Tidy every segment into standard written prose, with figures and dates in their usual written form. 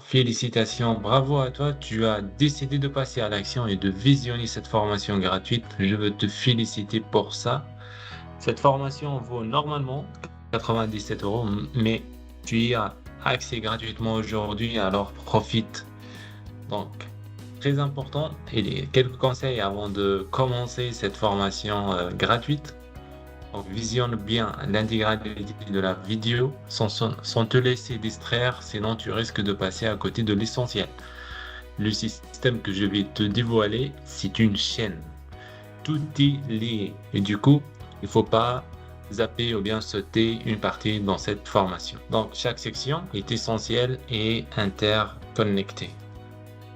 Félicitations, bravo à toi, tu as décidé de passer à l'action et de visionner cette formation gratuite. Je veux te féliciter pour ça. Cette formation vaut normalement 97 euros, mais tu y as accès gratuitement aujourd'hui, alors profite. Donc, très important, et quelques conseils avant de commencer cette formation gratuite. Donc, visionne bien l'intégralité de la vidéo sans te laisser distraire, sinon tu risques de passer à côté de l'essentiel. Le système que je vais te dévoiler, c'est une chaîne. Tout est lié. Et du coup, il ne faut pas zapper ou bien sauter une partie dans cette formation. Donc, chaque section est essentielle et interconnectée.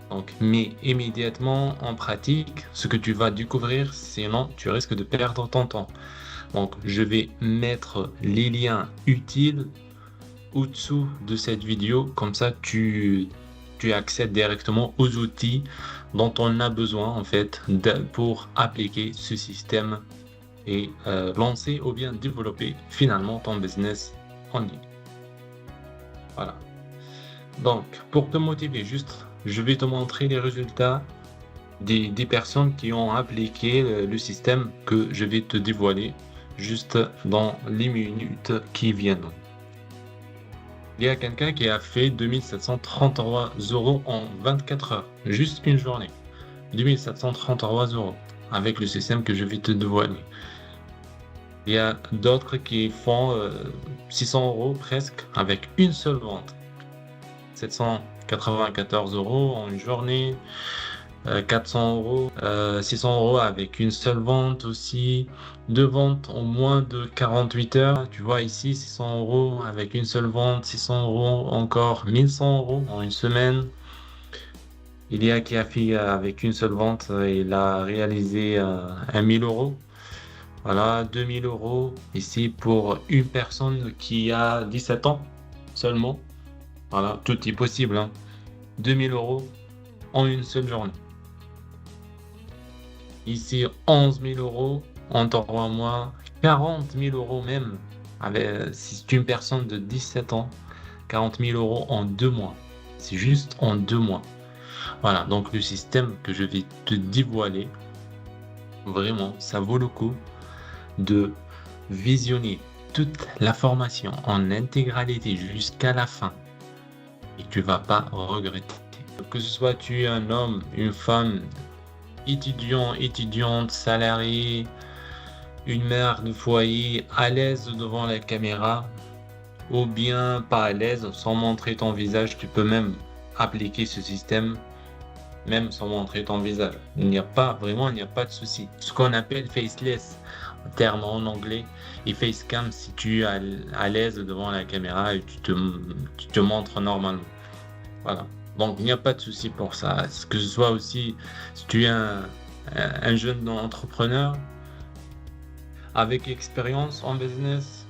Donc, mets immédiatement en pratique ce que tu vas découvrir, sinon tu risques de perdre ton temps. Donc, je vais mettre les liens utiles au-dessous de cette vidéo, comme ça tu accèdes directement aux outils dont on a besoin en fait pour appliquer ce système et lancer ou bien développer finalement ton business en ligne. Voilà. Donc, pour te motiver juste, je vais te montrer les résultats des personnes qui ont appliqué le système que je vais te dévoiler juste dans les minutes qui viennent. Il y a quelqu'un qui a fait 2733 euros en 24 heures, juste une journée. 2733 euros avec le système que je vais te dévoiler. Il y a d'autres qui font 600 euros presque avec une seule vente. 794 euros en une journée. 400 euros, 600 euros avec une seule vente aussi, deux ventes en moins de 48 heures. Tu vois ici, 600 euros avec une seule vente, 600 euros encore, 1100 euros en une semaine. Il y a qui a fait avec une seule vente, il a réalisé 1000 euros. Voilà, 2000 euros ici pour une personne qui a 17 ans seulement. Voilà, tout est possible, hein. 2000 euros en une seule journée. Ici, 11 000 euros en 3 mois, 40 000 euros même. Si c'est une personne de 17 ans, 40 000 euros en 2 mois. C'est juste en 2 mois. Voilà, donc le système que je vais te dévoiler, vraiment, ça vaut le coup de visionner toute la formation en intégralité jusqu'à la fin. Et tu vas pas regretter. Que ce soit tu es un homme, une femme, étudiant, étudiante, salarié, une mère de foyer à l'aise devant la caméra ou bien pas à l'aise sans montrer ton visage, tu peux même appliquer ce système même sans montrer ton visage. Il n'y a pas de souci. Ce qu'on appelle faceless, terme en anglais, et facecam si tu es à l'aise devant la caméra et tu te montres normalement. Voilà. Donc, il n'y a pas de souci pour ça. Que ce soit aussi, si tu es un jeune entrepreneur avec expérience en business,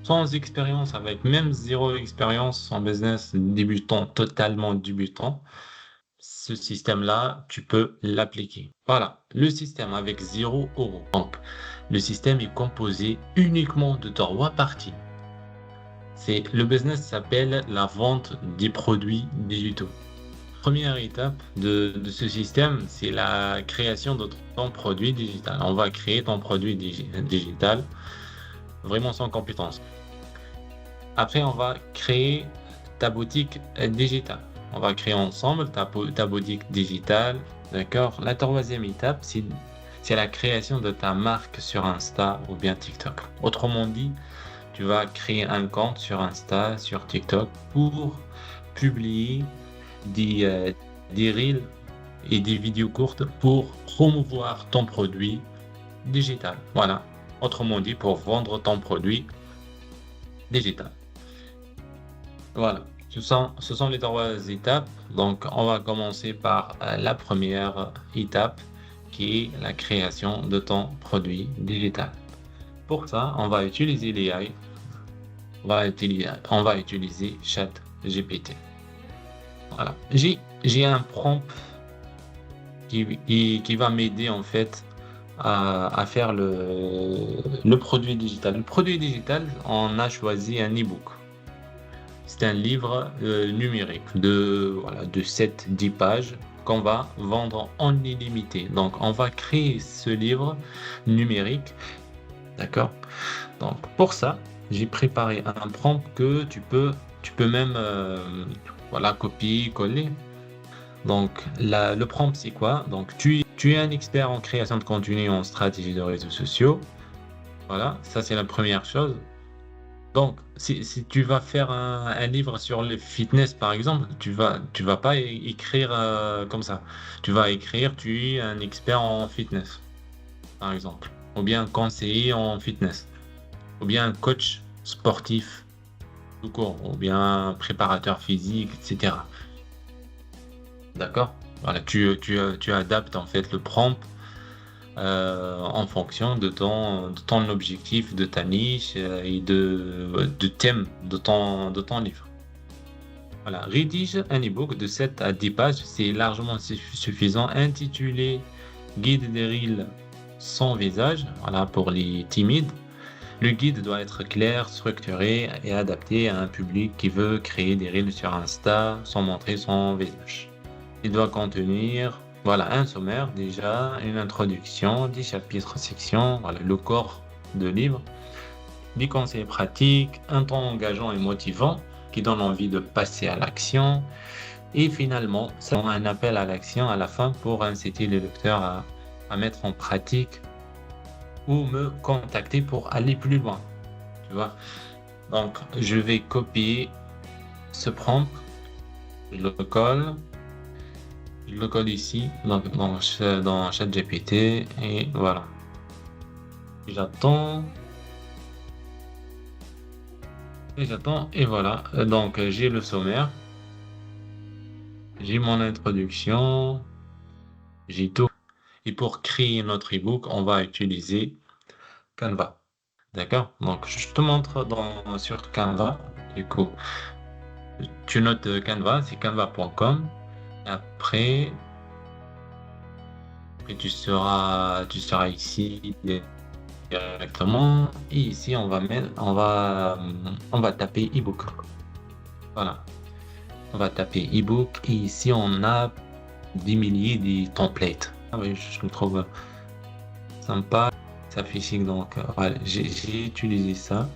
sans expérience, avec même zéro expérience en business, débutant, totalement débutant, ce système-là, tu peux l'appliquer. Voilà, le système avec 0 euros. Donc, le système est composé uniquement de 3 parties. Le business s'appelle la vente des produits digitaux. Première étape de ce système, c'est la création de ton produit digital. On va créer ton produit digital vraiment sans compétence. Après, on va créer ta boutique digitale. On va créer ensemble ta boutique digitale. D'accord? La troisième étape, c'est la création de ta marque sur Insta ou bien TikTok. Autrement dit, tu vas créer un compte sur Insta, sur TikTok pour publier des reels et des vidéos courtes pour promouvoir ton produit digital. Voilà. Autrement dit, pour vendre ton produit digital. Voilà. Ce sont les 3 étapes. Donc, on va commencer par la première étape qui est la création de ton produit digital. Pour ça, on va utiliser l'AI. On va utiliser ChatGPT. Voilà. J'ai un prompt qui va m'aider en fait à faire le produit digital. Le produit digital, on a choisi un e-book. c'est un livre numérique de 7-10 pages qu'on va vendre en illimité. Donc, on va créer ce livre numérique, d'accord? Donc, pour ça, j'ai préparé un prompt que tu peux même copier, coller. Donc, le prompt, c'est quoi? Donc, tu es un expert en création de contenu et en stratégie de réseaux sociaux. Voilà, ça, c'est la première chose. Donc, si tu vas faire un livre sur le fitness, par exemple, tu vas pas écrire comme ça. Tu vas écrire, tu es un expert en fitness, par exemple. Ou bien conseiller en fitness. Ou bien coach sportif, tout court. Ou bien préparateur physique, etc. D'accord? Voilà, tu adaptes en fait le prompt en fonction de ton objectif, de ta niche et de thème de ton livre. Voilà, rédige un e-book de 7 à 10 pages, c'est largement suffisant, intitulé Guide des Reels sans visage, voilà, pour les timides. Le guide doit être clair, structuré et adapté à un public qui veut créer des Reels sur Insta sans montrer son visage. Il doit contenir, voilà, un sommaire déjà, une introduction, 10 chapitres, sections, voilà, le corps de livre, des conseils pratiques, un ton engageant et motivant qui donne envie de passer à l'action. Et finalement, c'est un appel à l'action à la fin pour inciter les lecteurs à mettre en pratique ou me contacter pour aller plus loin. Tu vois? Donc, je vais copier ce prompt, je le colle. Je le colle ici, dans ChatGPT, et voilà. J'attends, et voilà. Donc, j'ai le sommaire, j'ai mon introduction, j'ai tout. Et pour créer notre ebook, on va utiliser Canva. D'accord? Donc, je te montre sur Canva. Du coup, tu notes Canva, c'est canva.com. Après, tu seras ici directement. Et ici, on va taper ebook. Voilà. On va taper ebook. Et ici, on a des milliers de templates. Ah oui, je le trouve sympa. Ça fait chic. Donc, voilà, j'ai utilisé ça.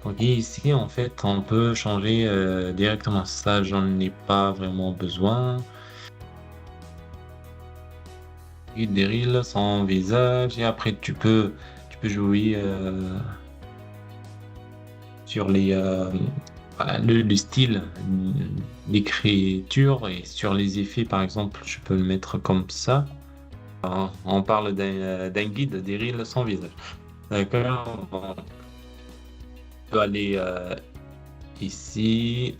Donc, et ici, en fait, on peut changer directement ça. J'en ai pas vraiment besoin. Guide des reels sans visage. Et après, tu peux jouer sur voilà, le style d'écriture et sur les effets, par exemple, je peux le mettre comme ça. Alors, on parle d'un guide des reels sans visage. D'accord? Bon, je peux aller ici,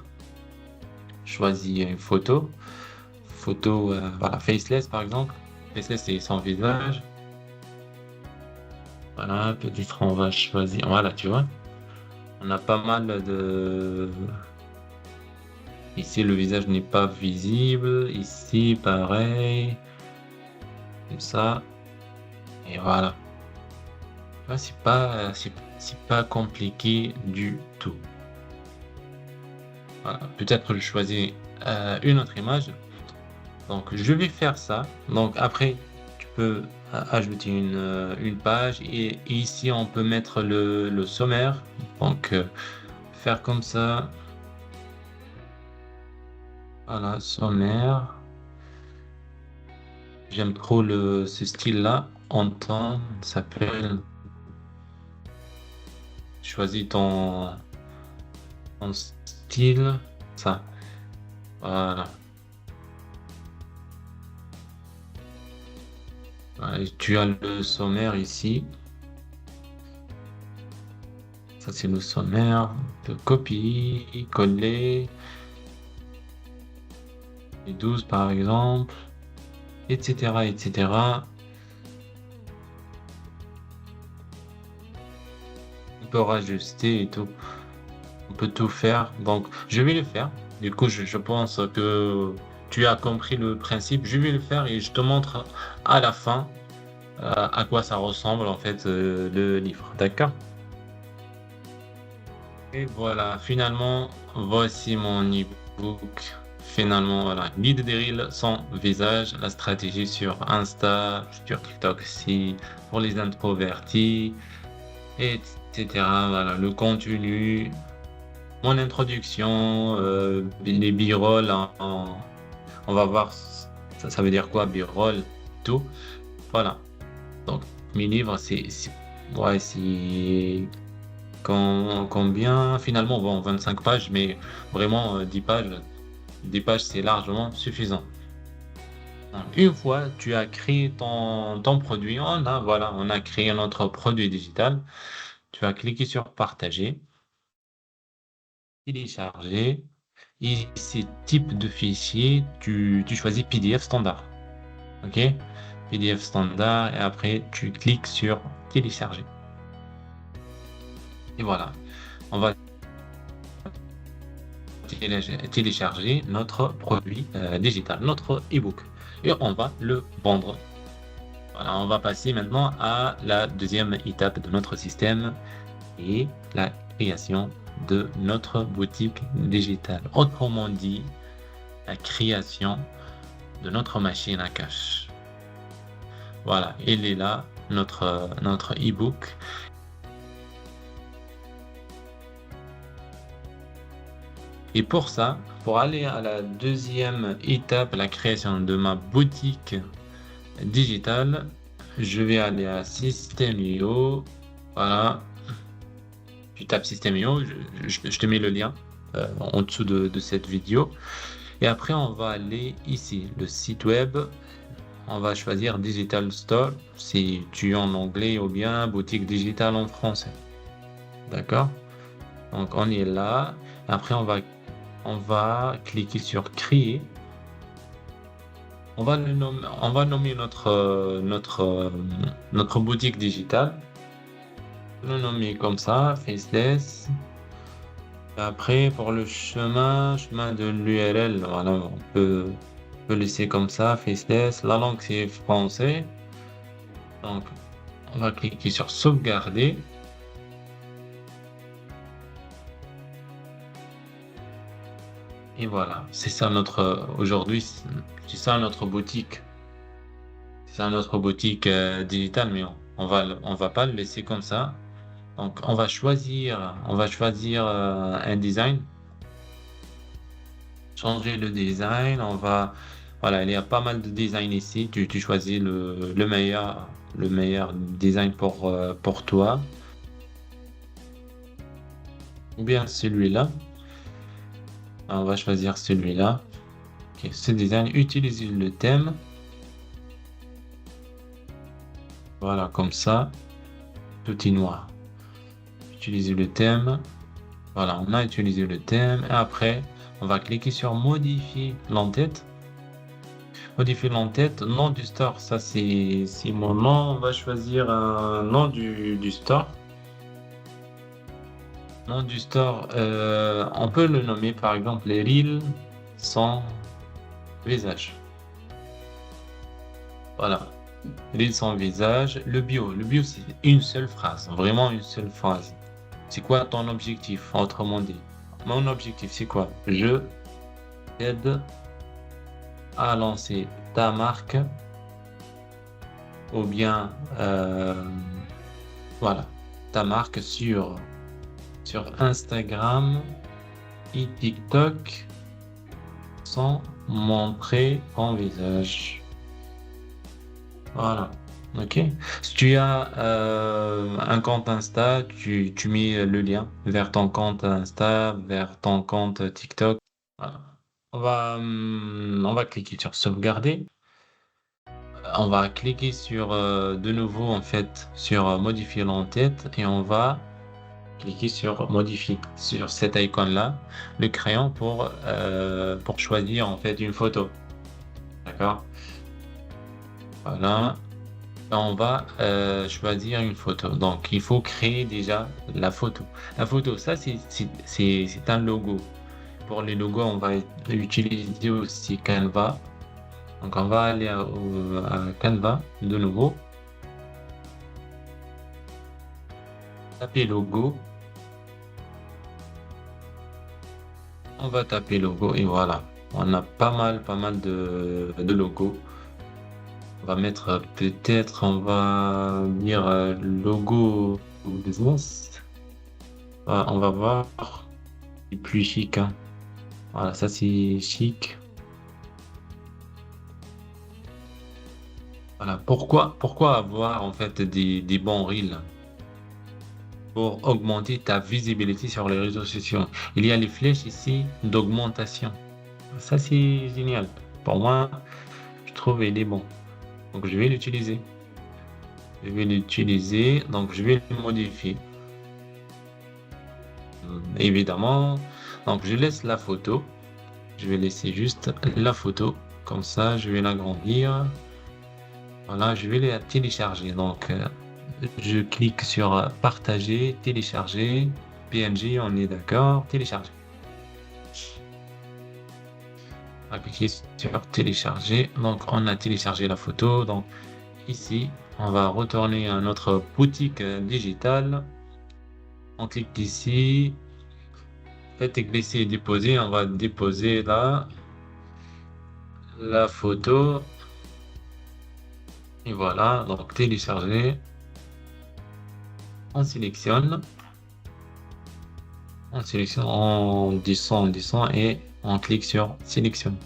choisir une photo. Photo, voilà, faceless par exemple. Faceless, c'est sans visage. Voilà, peut-être on va choisir. Voilà, tu vois. On a pas mal de. Ici, le visage n'est pas visible. Ici, pareil. Comme ça. Et voilà. Là, c'est pas compliqué du tout. Voilà. Peut-être que je choisis une autre image. Donc, je vais faire ça. Donc, après, tu peux ajouter une page. Et ici, on peut mettre le sommaire. Donc, faire comme ça. Voilà, sommaire. J'aime trop ce style-là. En temps, ça s'appelle. Choisis ton style. Ça. Voilà. Voilà, et tu as le sommaire ici. Ça, c'est le sommaire. On peut copier, coller. Les 12 par exemple. Etc. etc. On peut rajuster et tout. On peut tout faire. Donc, je vais le faire. Du coup, je pense que tu as compris le principe. Je vais le faire et je te montre à la fin à quoi ça ressemble en fait le livre. D'accord? Et voilà, finalement, voici mon e-book. Finalement, voilà, guide des reels sans visage, la stratégie sur Insta, sur TikTok aussi, pour les introvertis, etc. Voilà, le contenu, mon introduction, les b-rolls, on va voir ça veut dire quoi, b-roll, tout. Voilà. Donc, mes livres, ouais, c'est combien? Finalement, bon, 25 pages, mais vraiment 10 pages. 10 pages, c'est largement suffisant. Donc, une fois tu as créé ton produit, voilà, on a créé notre produit digital. Tu vas cliquer sur partager, télécharger. Ici, type de fichier, tu choisis PDF standard. OK? PDF standard et après tu cliques sur télécharger. Et voilà, on va télécharger notre produit digital, notre e-book. Et on va le vendre. Voilà, on va passer maintenant à la deuxième étape de notre système et la création de notre boutique digitale. Autrement dit, la création de notre machine à cash. Voilà, il est là, notre e-book. Et pour ça, pour aller à la deuxième étape, la création de ma boutique digitale, je vais aller à System.io. Voilà, tu tapes System.io, je te mets le lien en dessous de cette vidéo. Et après, on va aller ici, le site web. On va choisir Digital Store si tu es en anglais ou bien boutique digitale en français. D'accord? Donc, on est là. Après, on va cliquer sur Créer. On va nommer notre boutique digitale. Le nommer comme ça, Faceless. Après, pour le chemin de l'URL, voilà, peut laisser comme ça, Faceless. La langue, c'est français. Donc, on va cliquer sur Sauvegarder. Et voilà, c'est ça aujourd'hui, c'est ça notre boutique. C'est ça notre boutique digitale, mais on va pas le laisser comme ça. Donc, on va choisir un design, changer le design. Voilà, il y a pas mal de designs ici. Tu choisis le meilleur design pour toi. Ou bien celui-là. On va choisir celui-là. Ok, ce design, utiliser le thème. Voilà, comme ça, tout est noir. Utiliser le thème. Voilà, on a utilisé le thème. Et après, on va cliquer sur modifier l'entête. Modifier l'entête. Nom du store, ça c'est mon nom. On va choisir un nom du store. Nom du store, on peut le nommer par exemple les reels sans visage. Voilà. Reels sans visage. Le bio. Le bio, c'est une seule phrase. Vraiment une seule phrase. C'est quoi ton objectif, autrement dit? Mon objectif, c'est quoi? Je t'aide à lancer ta marque ou bien voilà, ta marque sur Instagram et TikTok sans montrer ton visage. Voilà. Ok. Si tu as un compte Insta, tu mets le lien vers ton compte Insta, vers ton compte TikTok. Voilà. On va cliquer sur sauvegarder. On va cliquer sur de nouveau en fait sur modifier l'entête et on va cliquer sur modifier sur cette icône-là, le crayon pour choisir en fait une photo. D'accord? Voilà. On va choisir une photo. Donc, il faut créer déjà la photo. La photo, ça, c'est un logo. Pour les logos, on va utiliser aussi Canva. Donc, on va aller à Canva de nouveau. Taper logo. On va taper logo et voilà. On a pas mal de logos. On va mettre peut-être, on va dire logo business. On va voir. C'est plus chic, hein. Voilà, ça c'est chic. Voilà. Pourquoi avoir en fait des bons reels pour augmenter ta visibilité sur les réseaux sociaux? Il y a les flèches ici d'augmentation. Ça c'est génial. Pour moi, je trouve il est bon. Donc je vais l'utiliser. Je vais l'utiliser. Donc je vais le modifier. Évidemment. Donc je laisse la photo. Je vais laisser juste la photo. Comme ça, je vais l'agrandir. Voilà, je vais la télécharger. Donc, je clique sur partager, télécharger, PNG, on est d'accord, télécharger. On va cliquer sur télécharger. Donc, on a téléchargé la photo. Donc, ici, on va retourner à notre boutique digitale. On clique ici. Faites glisser et déposer. On va déposer là la photo. Et voilà, donc télécharger. On sélectionne. On sélectionne, on descend et on clique sur sélectionne.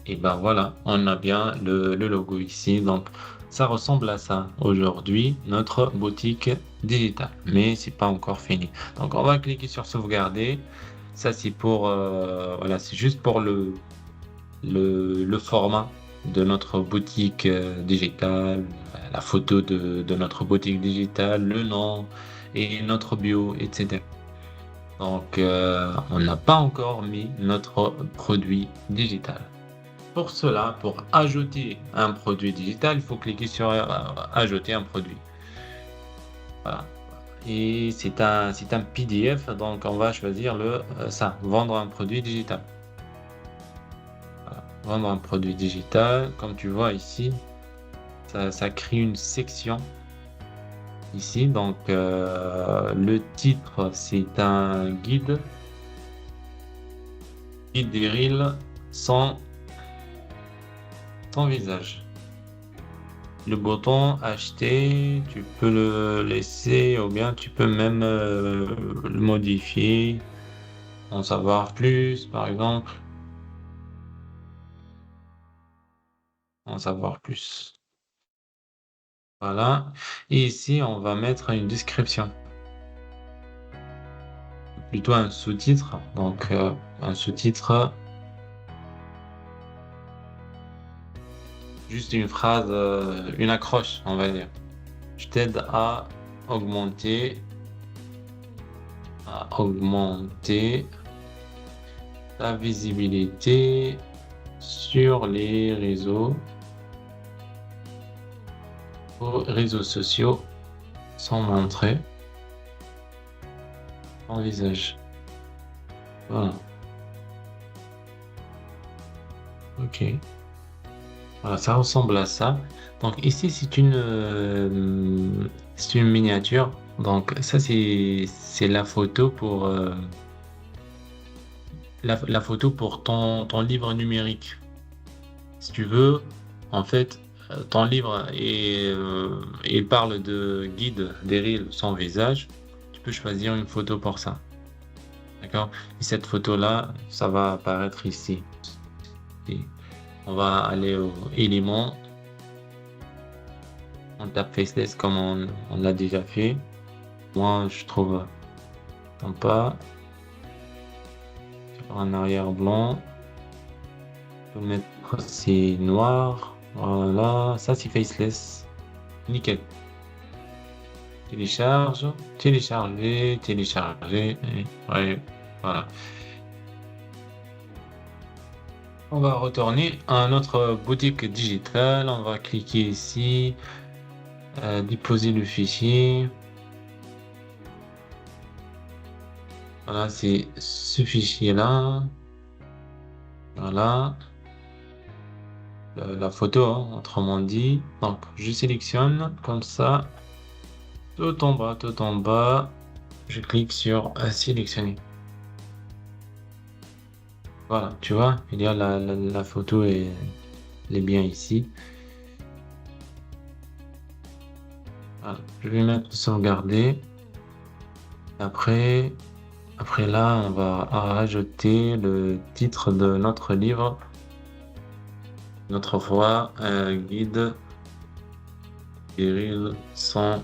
Et ben voilà, on a bien le logo ici. Donc, ça ressemble à ça aujourd'hui, notre boutique digitale. Mais c'est pas encore fini. Donc, on va cliquer sur sauvegarder. Ça, c'est pour, voilà, c'est juste pour le format de notre boutique digitale, la photo de notre boutique digitale, le nom et notre bio, etc. Donc, on n'a pas encore mis notre produit digital. Pour cela, pour ajouter un produit digital, il faut cliquer sur ajouter un produit. Voilà. Et c'est un PDF, donc on va choisir ça, vendre un produit digital. Voilà. Vendre un produit digital, comme tu vois ici, ça crée une section ici. Donc, le titre, c'est un guide des reels sans visage. Le bouton acheter, tu peux le laisser ou bien tu peux même le modifier, en savoir plus, par exemple, en savoir plus. Voilà. Et ici, on va mettre une description, plutôt un sous-titre. Donc, un sous-titre, juste une phrase, une accroche, on va dire. Je t'aide à augmenter ta visibilité sur les réseaux sociaux sans montrer ton visage. Voilà. Ok. Voilà, ça ressemble à ça. Donc ici, c'est une miniature. Donc ça, c'est la photo pour la photo pour ton livre numérique. Si tu veux, en fait, ton livre il parle de guide des reels sans visage. Tu peux choisir une photo pour ça. D'accord? Et cette photo-là, ça va apparaître ici. Et on va aller aux éléments. On tape faceless comme on l'a déjà fait. Moi, je trouve sympa. Sur un arrière blanc. Je peux mettre c'est noir. Voilà, ça c'est faceless. Nickel. Télécharge, télécharger. Ouais, voilà. On va retourner à notre boutique digitale. On va cliquer ici, déposer le fichier. Voilà, c'est ce fichier-là. Voilà. La photo, hein, autrement dit. Donc, je sélectionne comme ça. Tout en bas. Je clique sur sélectionner. Voilà, tu vois, il y a la photo et elle est bien ici. Voilà, je vais mettre sauvegarder. Après, après là, on va rajouter le titre de notre livre. Notre fois, un guide viril sans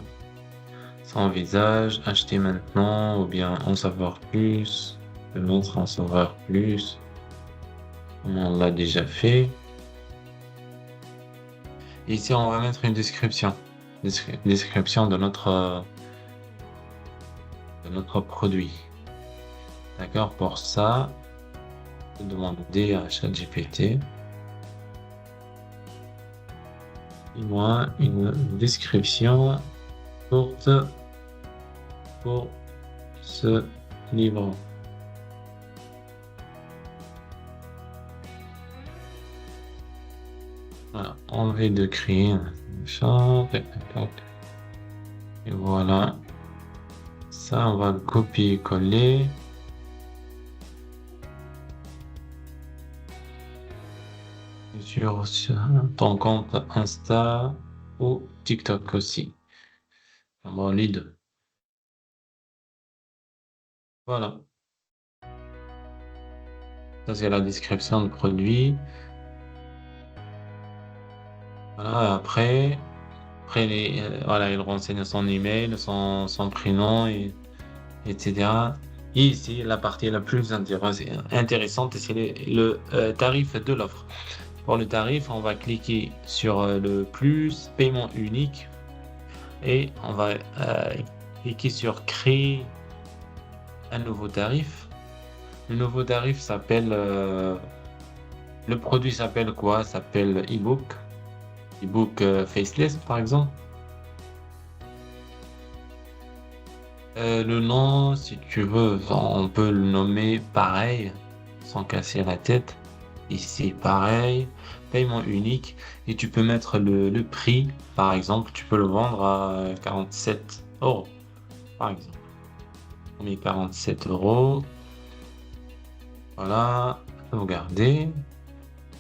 visage, acheter maintenant ou bien en savoir plus. Je vais mettre en savoir plus. On l'a déjà fait. Ici, on va mettre une description. Description de notre produit. D'accord? Pour ça, je vais demander à ChatGPT. Dis-moi une description courte pour ce livre. Voilà, envie de créer un champ. Tac, tac, tac. Et voilà. Ça, on va le copier-coller sur ton compte Insta ou TikTok aussi. Bon, les deux. Voilà. Ça, c'est la description de produit. Voilà, après voilà, il renseigne son email, son prénom, etc. Et ici, la partie la plus intéressante, c'est le tarif de l'offre. Pour le tarif, on va cliquer sur le plus, paiement unique, et on va cliquer sur créer un nouveau tarif. Le nouveau tarif le produit s'appelle quoi? S'appelle ebook. Ebook faceless, par exemple. Le nom, si tu veux, on peut le nommer pareil, sans casser la tête. Ici, pareil, paiement unique. Et tu peux mettre le prix, par exemple, tu peux le vendre à 47 euros, par exemple. On met 47 euros. Voilà, sauvegarder.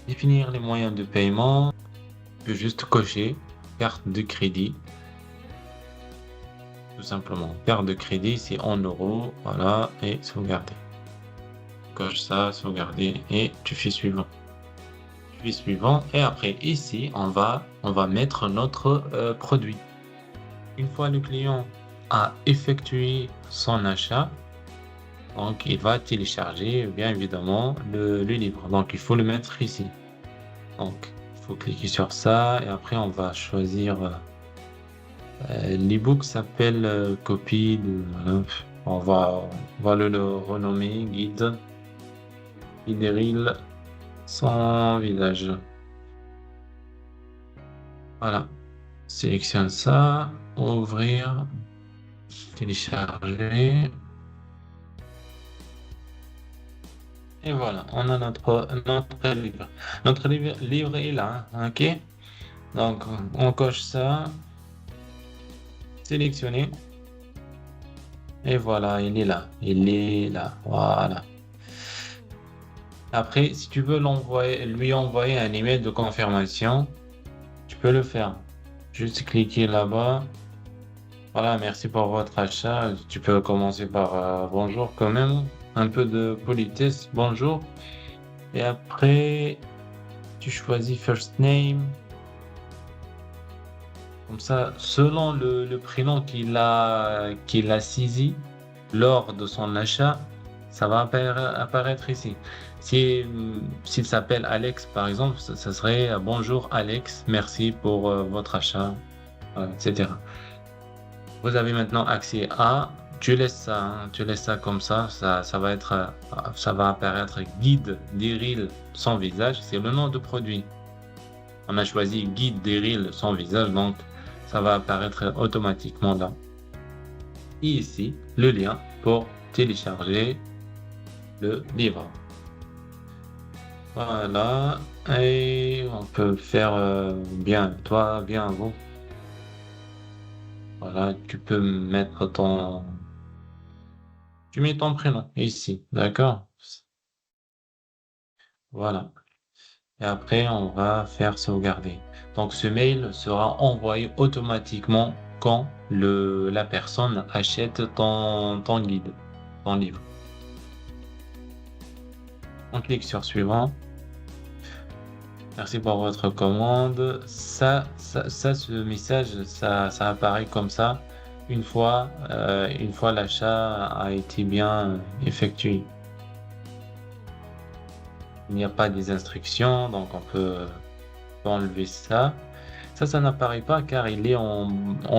Définir les moyens de paiement. Tu peux juste cocher carte de crédit. Tout simplement. Carte de crédit, c'est en euros. Voilà, et sauvegarder. Coche ça, sauvegarder, et tu fais suivant. Tu fais suivant, et après, ici, on va mettre notre produit. Une fois le client a effectué son achat, donc il va télécharger, bien évidemment, le livre. Donc, il faut le mettre ici. Donc, il faut cliquer sur ça, et après, on va choisir. L'ebook s'appelle copie de. On va le renommer guide Idéril sans visage. Voilà. Sélectionne ça, ouvrir, télécharger. Et voilà, on a notre livre. Notre livre est là, hein, ok? Donc, on coche ça, sélectionner. Et voilà, il est là. Il est là. Voilà. Après, si tu veux lui envoyer un email de confirmation, tu peux le faire. Juste cliquer là-bas. Voilà, merci pour votre achat. Tu peux commencer par bonjour quand même. Un peu de politesse, bonjour. Et après, tu choisis first name. Comme ça, selon le prénom qu'il a saisi lors de son achat, ça va apparaître ici. S'il s'appelle Alex, par exemple, ça serait bonjour Alex, merci pour votre achat, etc. Vous avez maintenant accès à, tu laisses ça comme ça va être, ça va apparaître guide Daryl sans visage, c'est le nom de produit. On a choisi guide Daryl sans visage, donc ça va apparaître automatiquement là. Et ici, le lien pour télécharger le livre. Voilà, et on peut faire bien toi, bien vous. Voilà, tu peux mettre tu mets ton prénom ici, d'accord? Voilà. Et après, on va faire sauvegarder. Donc, ce mail sera envoyé automatiquement quand la personne achète ton guide, ton livre. On clique sur suivant. Merci pour votre commande. Ce message, ça apparaît comme ça une fois l'achat a été bien effectué. Il n'y a pas des instructions, donc on peut enlever ça. Ça n'apparaît pas car il est en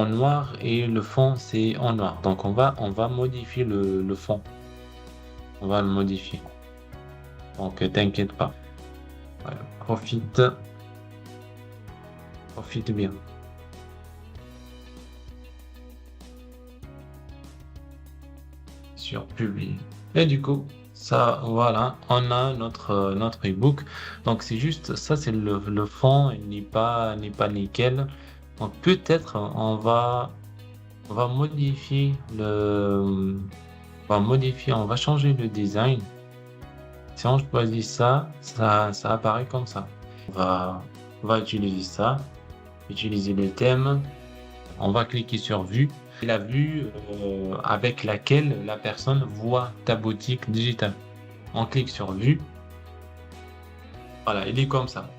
noir et le fond c'est en noir. Donc on va modifier le fond. On va le modifier. Donc t'inquiète pas. Voilà. Profite bien. Sur publier. Et du coup, ça, voilà, on a notre ebook. Donc c'est juste, ça c'est le fond, il n'est pas nickel. Donc peut-être on va modifier on va changer le design. Si on choisit ça apparaît comme ça. On va utiliser ça, utiliser le thème. On va cliquer sur vue. La vue avec laquelle la personne voit ta boutique digitale. On clique sur vue. Voilà, il est comme ça.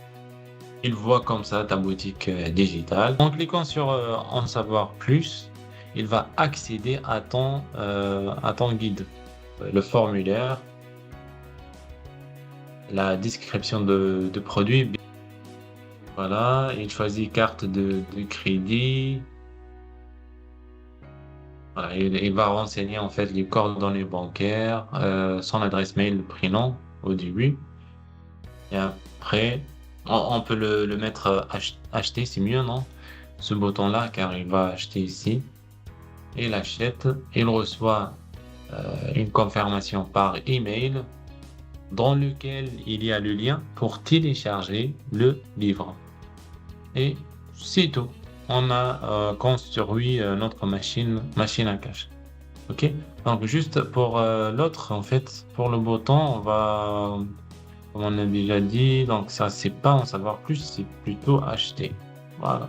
Il voit comme ça ta boutique digitale. En cliquant sur en savoir plus, il va accéder à ton guide. Le formulaire, la description de produit. Voilà, il choisit carte de crédit. Voilà, il va renseigner en fait les coordonnées bancaires, son adresse mail, le prénom au début. Et après, on peut le mettre acheter, c'est mieux, non? Ce bouton-là, car il va acheter ici. Il achète, il reçoit une confirmation par email dans lequel il y a le lien pour télécharger le livre. Et c'est tout. On a construit notre machine à cash. OK? Donc, juste pour l'autre, en fait, pour le bouton, comme on a déjà dit, donc ça, c'est pas en savoir plus, c'est plutôt acheter. Voilà.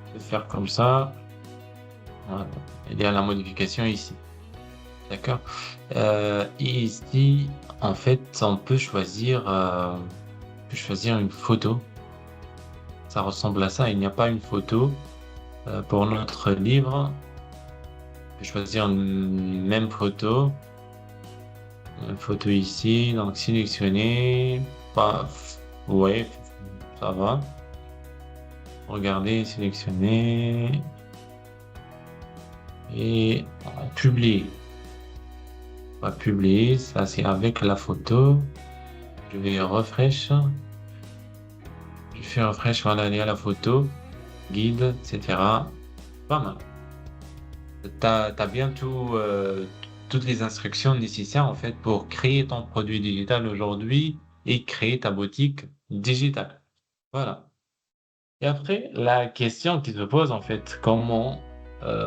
Je vais faire comme ça. Voilà. Il y a la modification ici. D'accord? Et ici, en fait, on peut choisir une photo. Ça ressemble à ça. Il n'y a pas une photo pour notre livre. On peut choisir une même photo. Une photo ici. Donc, sélectionner. Ouais, ça va. Regardez, sélectionner. Et publier. On va publier. Ça, c'est avec la photo. Je vais refresh. Je fais refresh, voilà, il y a la photo, guide, etc. Pas mal. T'as bien toutes les instructions nécessaires en fait pour créer ton produit digital aujourd'hui et créer ta boutique digitale. Voilà. Et après, la question qui se pose en fait, comment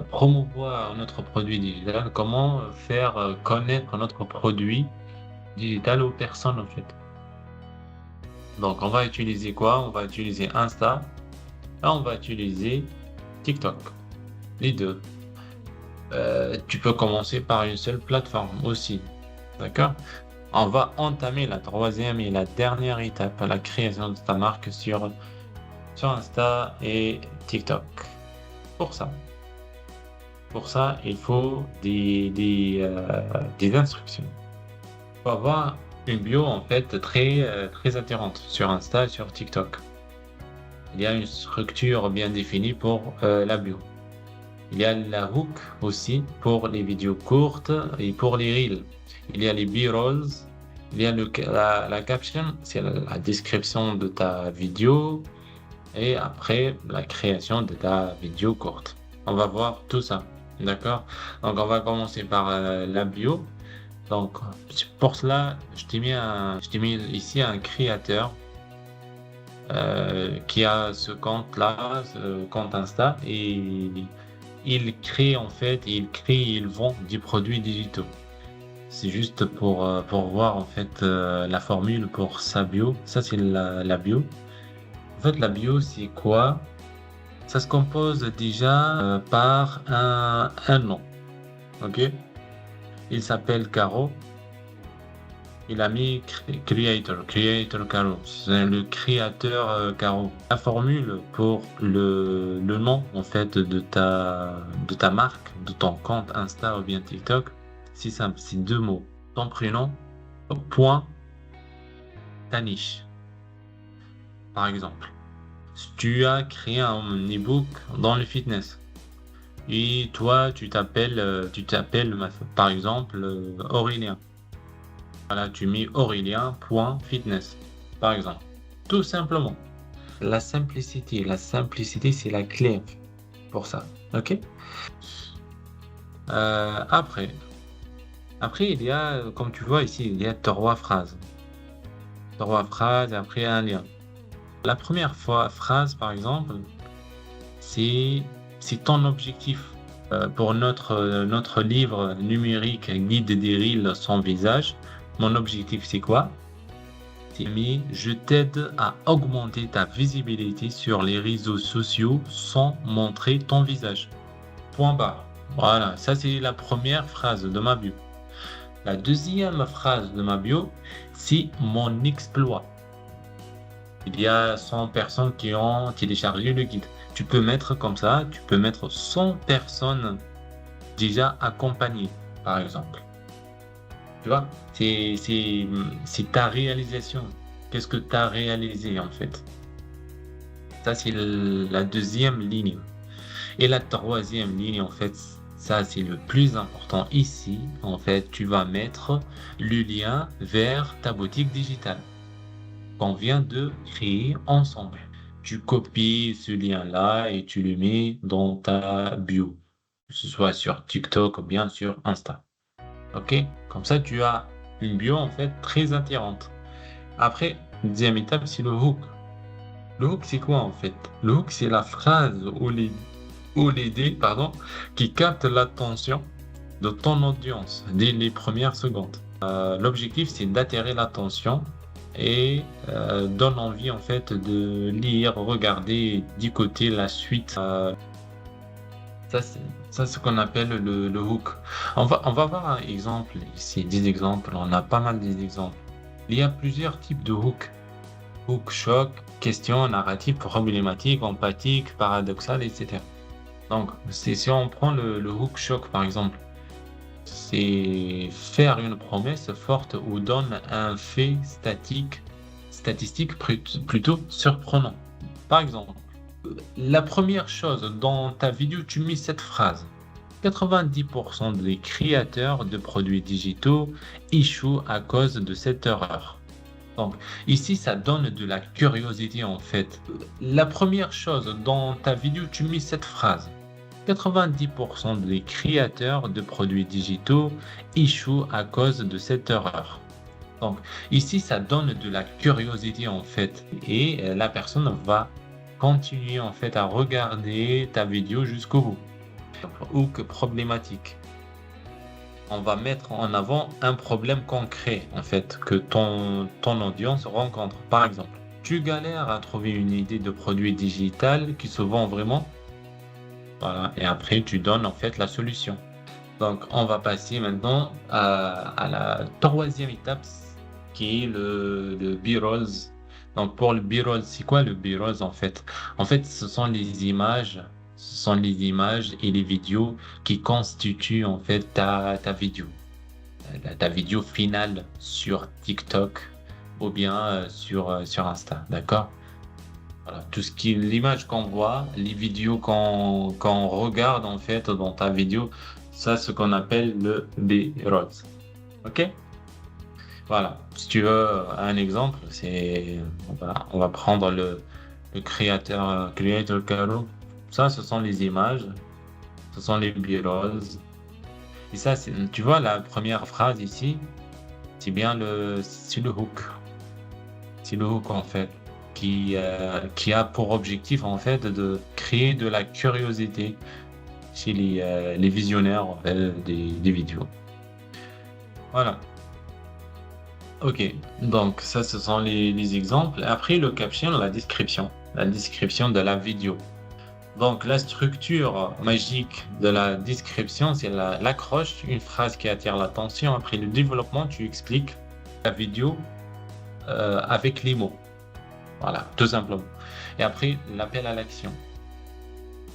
promouvoir notre produit digital, comment faire connaître notre produit digital aux personnes en fait. Donc, on va utiliser quoi? On va utiliser Insta et on va utiliser TikTok. Les deux. Tu peux commencer par une seule plateforme aussi. D'accord? On va entamer la troisième et la dernière étape, la création de ta marque sur Insta et TikTok. Pour ça, il faut des instructions. Il faut avoir une bio en fait très attirante sur Insta et sur TikTok. Il y a une structure bien définie pour la bio. Il y a la hook aussi pour les vidéos courtes et pour les reels. Il y a les B-rolls. Il y a la caption, c'est la description de ta vidéo. Et après, la création de ta vidéo courte. On va voir tout ça. D'accord? Donc, on va commencer par la bio. Donc, pour cela, je t'ai mis ici un créateur qui a ce compte-là, ce compte Insta, et il crée, il vend des produits digitaux. C'est juste pour voir en fait la formule pour sa bio. Ça, c'est la bio. En fait, la bio, c'est quoi? Ça se compose déjà par un nom. OK? Il s'appelle Caro. Il a mis creator Caro. C'est le créateur Caro. La formule pour le nom en fait de ta marque, de ton compte Insta ou bien TikTok, c'est simple, c'est deux mots. Ton prénom, point, ta niche. Par exemple, si tu as créé un e-book dans le fitness et toi tu t'appelles par exemple Aurélien. Voilà, tu mets Aurélien.fitness, par exemple. Tout simplement. La simplicité, c'est la clé pour ça. OK? Après, il y a, comme tu vois ici, il y a trois phrases. Trois phrases, et après un lien. La première phrase, par exemple, c'est ton objectif. Pour notre livre numérique Guide des Reels sans visage, mon objectif, c'est quoi? Mais je t'aide à augmenter ta visibilité sur les réseaux sociaux sans montrer ton visage. Point barre. Voilà, ça c'est la première phrase de ma bio. La deuxième phrase de ma bio, c'est mon exploit. Il y a 100 personnes qui ont téléchargé le guide. Tu peux mettre comme ça, tu peux mettre 100 personnes déjà accompagnées, par exemple. Tu vois, c'est ta réalisation. Qu'est-ce que tu as réalisé en fait? Ça, c'est la deuxième ligne. Et la troisième ligne, en fait, ça, c'est le plus important ici. En fait, tu vas mettre le lien vers ta boutique digitale qu'on vient de créer ensemble. Tu copies ce lien-là et tu le mets dans ta bio, que ce soit sur TikTok ou bien sur Insta. OK? Comme ça, tu as une bio en fait très attirante. Après, deuxième étape, c'est le hook. Le hook, c'est quoi en fait? Le hook, c'est la phrase ou l'idée, pardon, qui capte l'attention de ton audience dès les premières secondes. L'objectif, c'est d'attirer l'attention et donne envie en fait de lire, regarder, d'écouter la suite. Ça, c'est ce qu'on appelle le hook. On va voir un exemple ici, des exemples. On a pas mal d'exemples. Il y a plusieurs types de hook. Hook, choc, question, narrative, problématique, empathique, paradoxal, etc. Donc, si on prend le hook choc par exemple, c'est faire une promesse forte ou donne un fait statistique plutôt surprenant. Par exemple, la première chose dans ta vidéo, tu mets cette phrase. 90% des créateurs de produits digitaux échouent à cause de cette erreur. Donc, ici, ça donne de la curiosité en fait. La première chose dans ta vidéo, tu mets cette phrase. 90% des créateurs de produits digitaux échouent à cause de cette erreur. Donc, ici, ça donne de la curiosité en fait. Et la personne va continuer en fait à regarder ta vidéo jusqu'au bout. Ou que problématique. On va mettre en avant un problème concret en fait que ton audience rencontre. Par exemple, tu galères à trouver une idée de produit digital qui se vend vraiment. Voilà. Et après, tu donnes en fait la solution. Donc, on va passer maintenant à la troisième étape qui est le B-rolls. Donc, pour le B-roll, c'est quoi le B-rolls en fait? En fait, ce sont les images et les vidéos qui constituent en fait ta vidéo. Ta vidéo finale sur TikTok ou bien sur Insta, d'accord? Voilà, tout ce qui est l'image qu'on voit, les vidéos qu'on regarde en fait dans ta vidéo, ça ce qu'on appelle le B-rolls. OK? Voilà, si tu veux un exemple, on va prendre le creator Caro. Ça, ce sont les images, ce sont les B-rolls. Et ça, tu vois la première phrase ici, c'est le hook. C'est le hook en fait qui a pour objectif en fait de créer de la curiosité chez les visionnaires en fait, des vidéos. Voilà. Ok. Donc, ça, ce sont les exemples. Après, le caption, la description. La description de la vidéo. Donc, la structure magique de la description, c'est l'accroche, une phrase qui attire l'attention. Après le développement, tu expliques la vidéo avec les mots. Voilà, tout simplement. Et après, l'appel à l'action.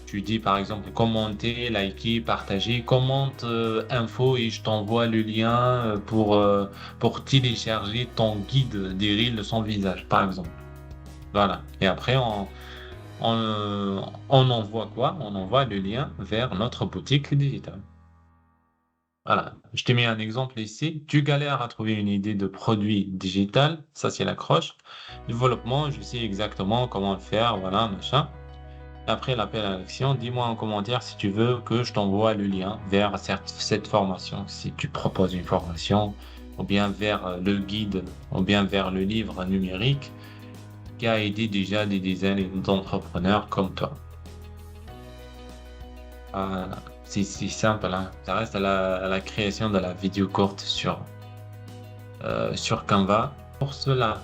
Tu dis par exemple commenter, liker, partager, commente info et je t'envoie le lien pour télécharger ton guide des reels sans visage, par exemple. Voilà. Et après, on envoie quoi? On envoie le lien vers notre boutique digitale. Voilà. Je te mets un exemple ici. Tu galères à trouver une idée de produit digital. Ça, c'est l'accroche. Développement, je sais exactement comment le faire. Voilà, machin. Après l'appel à l'action, dis-moi en commentaire si tu veux que je t'envoie le lien vers cette formation. Si tu proposes une formation, ou bien vers le guide, ou bien vers le livre numérique qui a aidé déjà des dizaines d'entrepreneurs comme toi. Euh, c'est simple, hein. Ça reste à la création de la vidéo courte sur Canva. Pour cela,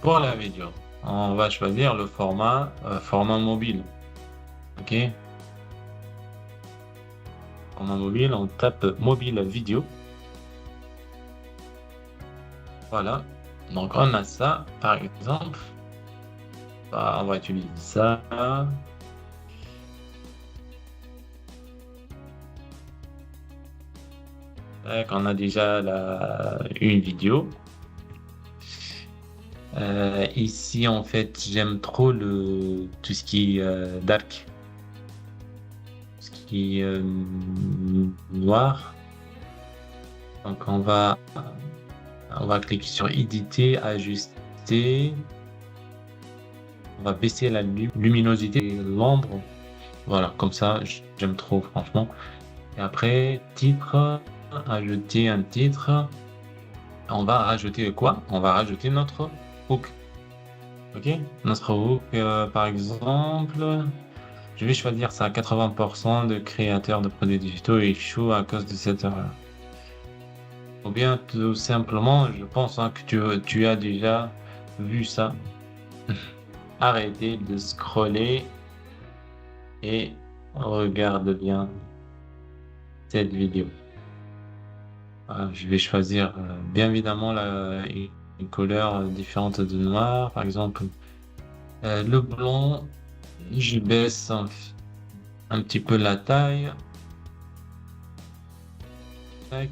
pour la vidéo, on va choisir le format mobile. OK? Format mobile, on tape mobile vidéo. Voilà. Donc, on a ça, par exemple. Bah, on va utiliser ça. Tac, on a déjà une vidéo. Ici, en fait, j'aime trop tout ce qui est dark, ce qui est noir. Donc, on va cliquer sur éditer, ajuster. On va baisser la luminosité et l'ombre. Voilà, comme ça, j'aime trop, franchement. Et après, titre, ajouter un titre. On va rajouter quoi? On va rajouter notre hook. OK? Notre hook, par exemple, je vais choisir ça. 80% de créateurs de produits digitaux échouent à cause de cette erreur. Ou bien, tout simplement, je pense hein, que tu as déjà vu ça. Arrêtez de scroller et regarde bien cette vidéo. Voilà, je vais choisir bien évidemment une couleur différente de noir. Par exemple, le blanc, je baisse un petit peu la taille. Tac.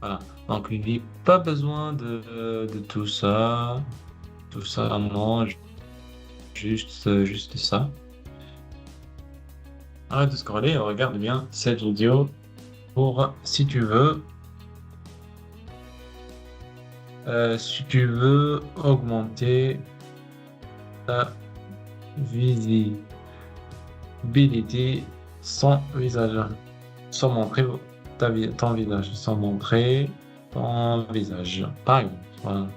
Voilà. Donc, il n'y a pas besoin de tout ça. Tout ça, non, juste ça. Arrête de scroller et regarde bien cette vidéo si tu veux augmenter ta visibilité sans visage, sans montrer ton visage, sans montrer ton visage. Par exemple, voilà.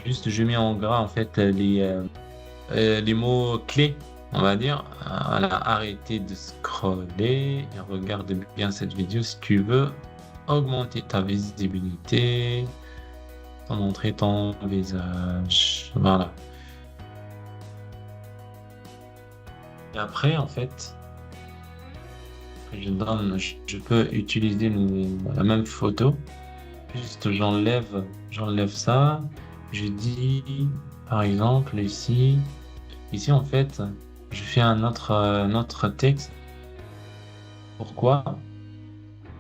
Juste, je mets en gras en fait les mots clés, on va dire. Voilà, arrêtez de scroller et regarde bien cette vidéo si tu veux augmenter ta visibilité sans montrer ton visage. Voilà. Et après, en fait, je peux utiliser la même photo. Juste, j'enlève ça. Je dis, par exemple, ici, en fait, je fais un autre texte. Pourquoi?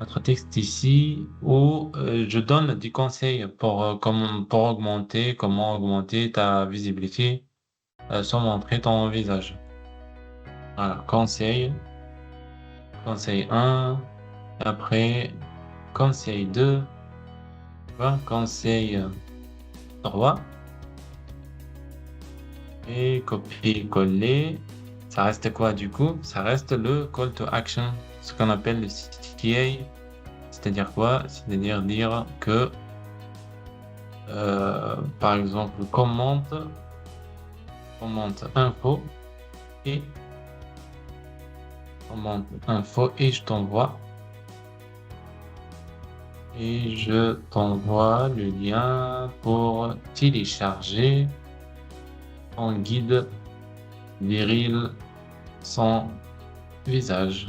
Notre texte ici où je donne des conseils comment augmenter ta visibilité sans montrer ton visage. Voilà, conseil 1, après conseil 2, voilà, conseil 3, et copier-coller. Ça reste quoi du coup? Ça reste le call to action, ce qu'on appelle le CTA. C'est-à-dire quoi? C'est-à-dire dire que, par exemple, commente info et commente info et je t'envoie et je t'envoie le lien pour télécharger ton guide viril sans visage.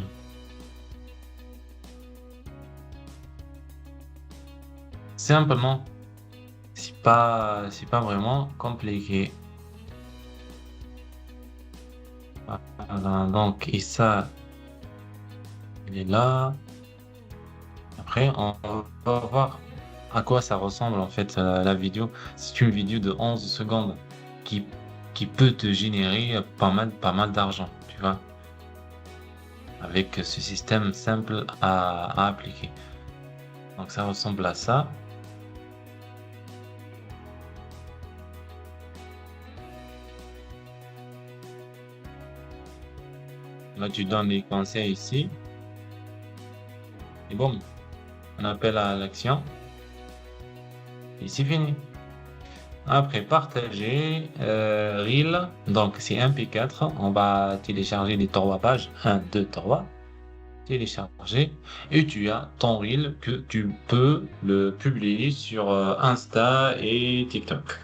Simplement, c'est pas vraiment compliqué. Voilà, donc, et ça, il est là. Après, on va voir à quoi ça ressemble en fait la vidéo. C'est une vidéo de 11 secondes qui, qui peut te générer pas mal d'argent, tu vois, avec ce système simple à appliquer. Donc ça ressemble à ça. Là, tu donnes les conseils ici. Et bon, on appelle à l'action. Et c'est fini. Après, partager, Reel, donc c'est MP4, on va télécharger les 3 pages, 1, 2, 3, télécharger, et tu as ton Reel que tu peux le publier sur Insta et TikTok.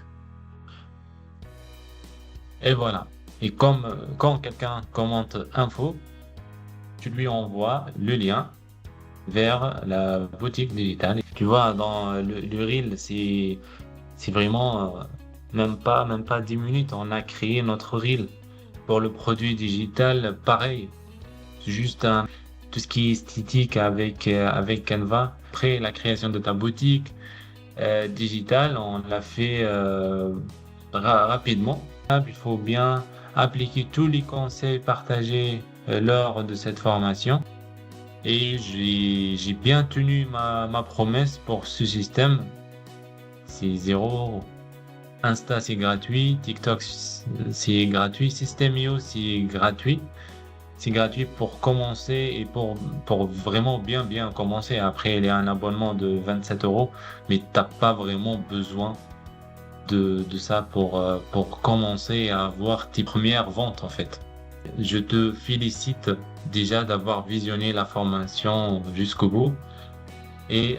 Et voilà. Et comme quand quelqu'un commente info, tu lui envoies le lien vers la boutique digitale. Tu vois, dans le Reel, c'est vraiment même pas 10 minutes, on a créé notre reel. Pour le produit digital, pareil. C'est juste tout ce qui est esthétique avec Canva. Après la création de ta boutique digitale, on l'a fait rapidement. Il faut bien appliquer tous les conseils partagés lors de cette formation. Et j'ai bien tenu ma promesse pour ce système. C'est zéro. Insta, c'est gratuit. TikTok, c'est gratuit. System.io, c'est gratuit. C'est gratuit pour commencer et pour vraiment bien commencer. Après, il y a un abonnement de 27 euros, mais t'as pas vraiment besoin de ça pour commencer à avoir tes premières ventes, en fait. Je te félicite déjà d'avoir visionné la formation jusqu'au bout. Et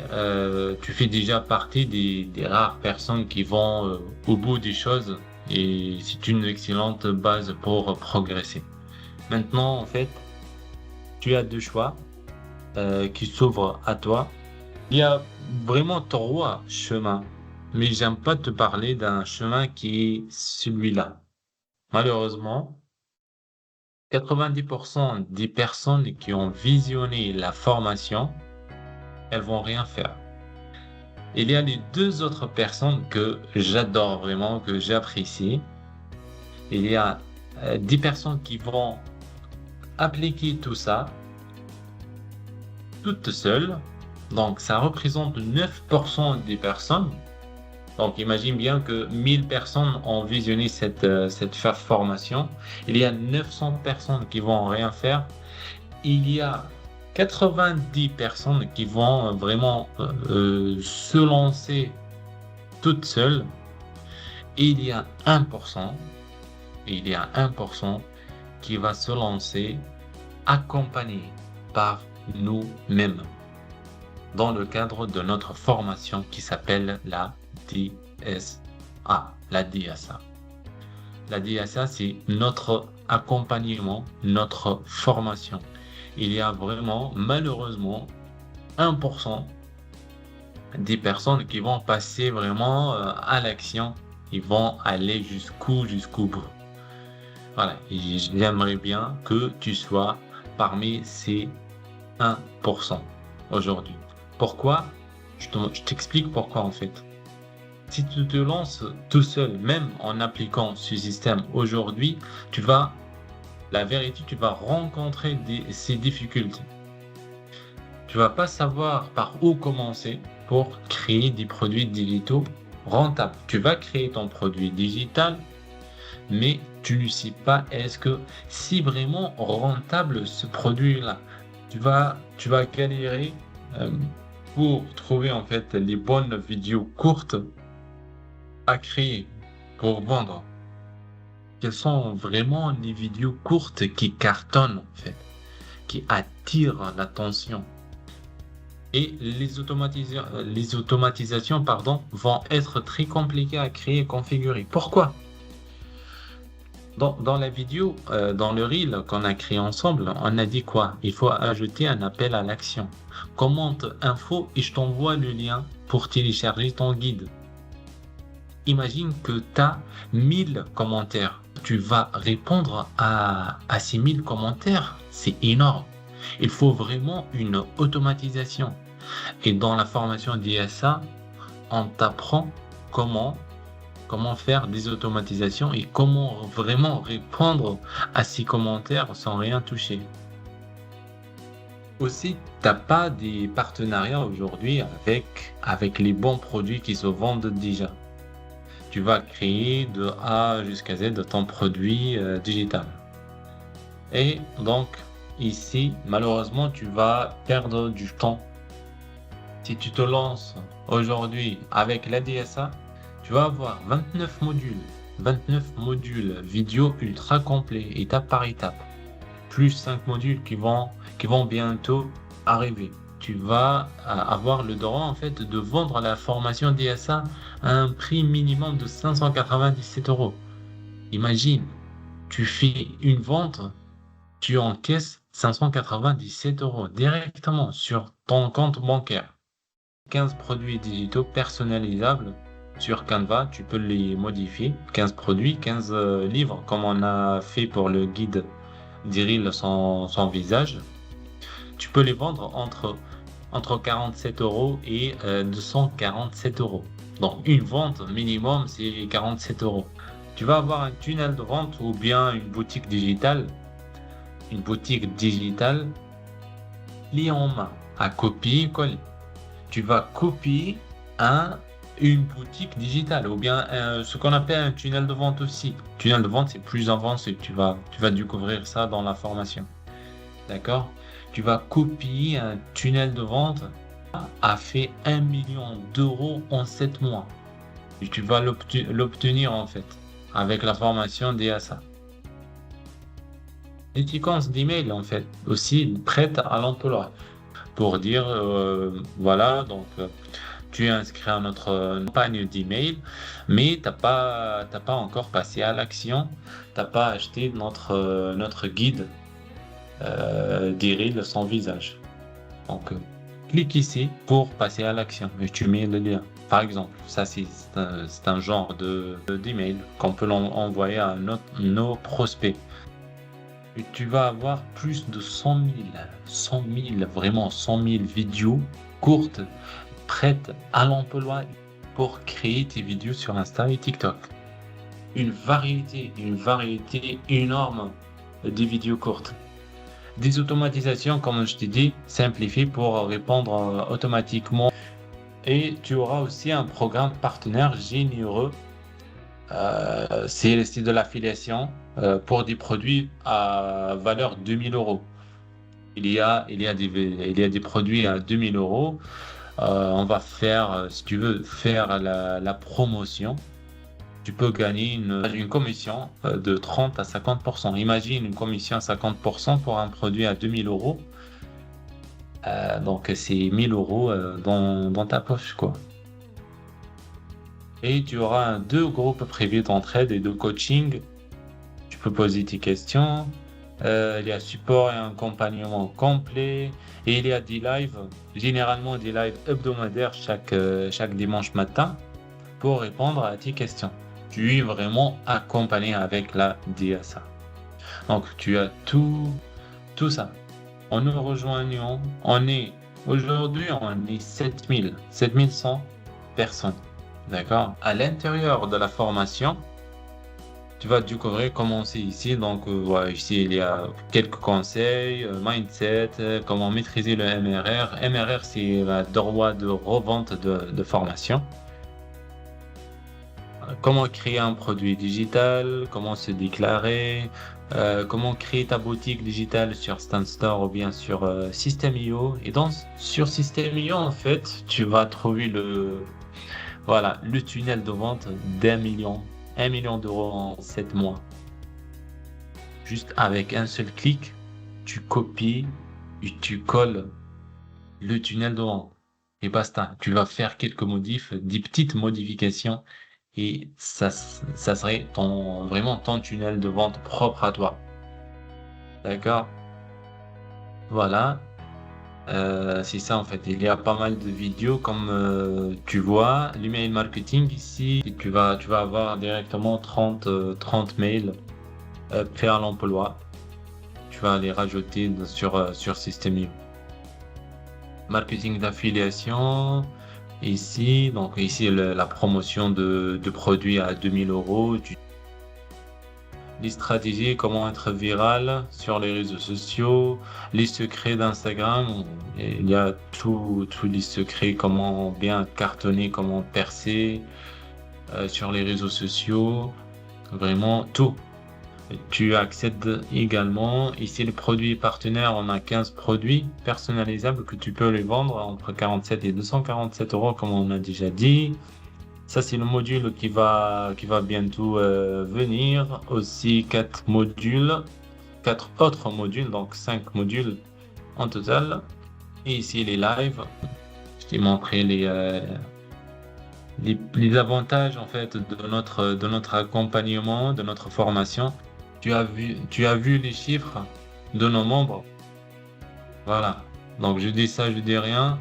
tu fais déjà partie des rares personnes qui vont au bout des choses et c'est une excellente base pour progresser. Maintenant, en fait, tu as deux choix qui s'ouvrent à toi. Il y a vraiment trois chemins, mais j'aime pas te parler d'un chemin qui est celui-là. Malheureusement, 90% des personnes qui ont visionné la formation, elles vont rien faire. Il y a les deux autres personnes que j'adore vraiment, que j'apprécie. Il y a 10 personnes qui vont appliquer tout ça toutes seules. Donc, ça représente 9% des personnes. Donc, imagine bien que 1000 personnes ont visionné cette formation. Il y a 900 personnes qui vont rien faire. Il y a 90 personnes qui vont vraiment se lancer toutes seules. Et il y a 1% qui va se lancer accompagné par nous-mêmes dans le cadre de notre formation qui s'appelle la DSA. La DSA. La DSA, c'est notre accompagnement, notre formation. Il y a vraiment, malheureusement, 1% des personnes qui vont passer vraiment à l'action. Ils vont aller jusqu'au bout. Voilà, et j'aimerais bien que tu sois parmi ces 1% aujourd'hui. Pourquoi? Je t'explique pourquoi en fait. Si tu te lances tout seul, même en appliquant ce système aujourd'hui, la vérité, tu vas rencontrer ces difficultés. Tu vas pas savoir par où commencer pour créer des produits digitaux rentables. Tu vas créer ton produit digital, mais tu ne sais pas est-ce que c'est vraiment rentable ce produit-là. Tu vas galérer pour trouver en fait les bonnes vidéos courtes à créer pour vendre. Quelles sont vraiment les vidéos courtes qui cartonnent en fait, qui attirent l'attention. Et les automatisations, pardon, vont être très compliquées à créer et configurer. Pourquoi? Dans la vidéo, dans le reel qu'on a créé ensemble, on a dit quoi? Il faut ajouter un appel à l'action. Commente info et je t'envoie le lien pour télécharger ton guide. Imagine que tu as 1000 commentaires. Tu vas répondre à ces 1000 commentaires. C'est énorme. Il faut vraiment une automatisation. Et dans la formation d'ISA, on t'apprend comment faire des automatisations et comment vraiment répondre à ces commentaires sans rien toucher. Aussi, tu n'as pas des partenariats aujourd'hui avec les bons produits qui se vendent déjà. Tu vas créer de A jusqu'à Z de ton produit digital. Et donc, ici, malheureusement, tu vas perdre du temps. Si tu te lances aujourd'hui avec la DSA, tu vas avoir 29 modules vidéo ultra complets, étape par étape, plus 5 modules qui vont bientôt arriver. Tu vas avoir le droit en fait de vendre la formation DSA à un prix minimum de 597 €. Imagine, tu fais une vente, tu encaisses 597 € directement sur ton compte bancaire. 15 produits digitaux personnalisables sur Canva, tu peux les modifier. 15 produits, 15 livres, comme on a fait pour le guide d'Iril sans visage. Tu peux les vendre entre 47 € et 247 €. Donc une vente minimum, c'est 47 €. Tu vas avoir un tunnel de vente ou bien une boutique digitale. Une boutique digitale liée en main, à copier-coller. Tu vas copier une boutique digitale ou bien ce qu'on appelle un tunnel de vente aussi. Tunnel de vente, c'est plus avancé. Tu vas découvrir ça dans la formation. D'accord? Tu vas copier un tunnel de vente a fait 1 million d'euros en 7 mois. Et tu vas l'obtenir en fait avec la formation DSA. Les séquences d'email en fait aussi prêtes à l'emploi pour dire voilà donc tu es inscrit à notre campagne d'email mais t'as pas encore passé à l'action, t'as pas acheté notre guide d'Iril sans visage. Donc clique ici pour passer à l'action et tu mets le lien. Par exemple, ça c'est un genre d'email qu'on peut envoyer à nos prospects. Et tu vas avoir plus de 100 000, vraiment 100 000 vidéos courtes prêtes à l'emploi pour créer tes vidéos sur Insta et TikTok. Une variété énorme de vidéos courtes. Des automatisations, comme je t'ai dit, simplifiées pour répondre automatiquement. Et tu auras aussi un programme partenaire généreux. C'est de l'affiliation pour des produits à valeur 2000 €. Il y a des produits à 2000 €. On va faire, si tu veux faire la promotion, tu peux gagner une commission de 30 à 50%. Imagine une commission à 50% pour un produit à 2000 €. Donc c'est 1000 € dans ta poche, quoi. Et tu auras 2 groupes privés d'entraide et de coaching. Tu peux poser tes questions. Il y a support et accompagnement complet. Et il y a des lives, généralement des lives hebdomadaires chaque dimanche matin pour répondre à tes questions. Tu es vraiment accompagné avec la DSA. Donc tu as tout ça. En nous rejoignant, aujourd'hui on est 7100 personnes. D'accord? À l'intérieur de la formation, tu vas découvrir comment c'est ici. Donc, ici, il y a quelques conseils, mindset, comment maîtriser le MRR. MRR, c'est le droit de revente de formation. Comment créer un produit digital, comment se déclarer, comment créer ta boutique digitale sur StanStore ou bien sur System.io. Et sur System.io, en fait, tu vas trouver le tunnel de vente d'1 million. 1 million d'euros en 7 mois. Juste avec un seul clic, tu copies et tu colles le tunnel de vente. Et basta. Tu vas faire quelques modifs, des petites modifications, et ça serait vraiment ton tunnel de vente propre à toi. D'accord? Voilà. C'est ça en fait. Il y a pas mal de vidéos comme tu vois, l'email marketing ici, tu vas avoir directement 30 mails faits à l'emploi. Tu vas les rajouter sur System.io. Marketing d'affiliation, ici, donc ici la promotion de produits à 2000 euros. Les stratégies, comment être viral sur les réseaux sociaux, les secrets d'Instagram. Il y a tous les secrets, comment bien cartonner, comment percer sur les réseaux sociaux. Vraiment tout. Tu accèdes également. Ici, les produits partenaires, on a 15 produits personnalisables que tu peux les vendre entre 47 et 247 euros, comme on a déjà dit. Ça, c'est le module qui va bientôt venir. Aussi, 4 autres modules, donc 5 modules en total. Et ici, les lives. Je t'ai montré les avantages en fait de notre accompagnement, de notre formation. Tu as vu les chiffres de nos membres. Voilà. Donc, je dis ça, je dis rien.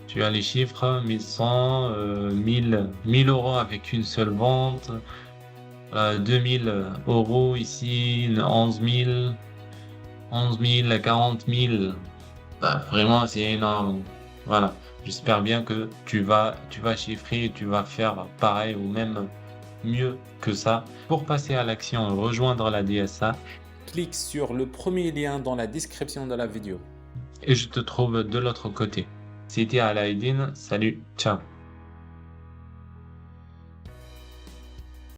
Tu as les chiffres, 1100, 1000 euros avec une seule vente, 2000 euros ici, 11 000, 40 000. Bah, vraiment, c'est énorme. Voilà. J'espère bien que tu vas chiffrer et tu vas faire pareil ou même mieux que ça. Pour passer à l'action et rejoindre la DSA, Clique sur le premier lien dans la description de la vidéo. et je te trouve de l'autre côté. C'était Alaïdine. Salut, ciao.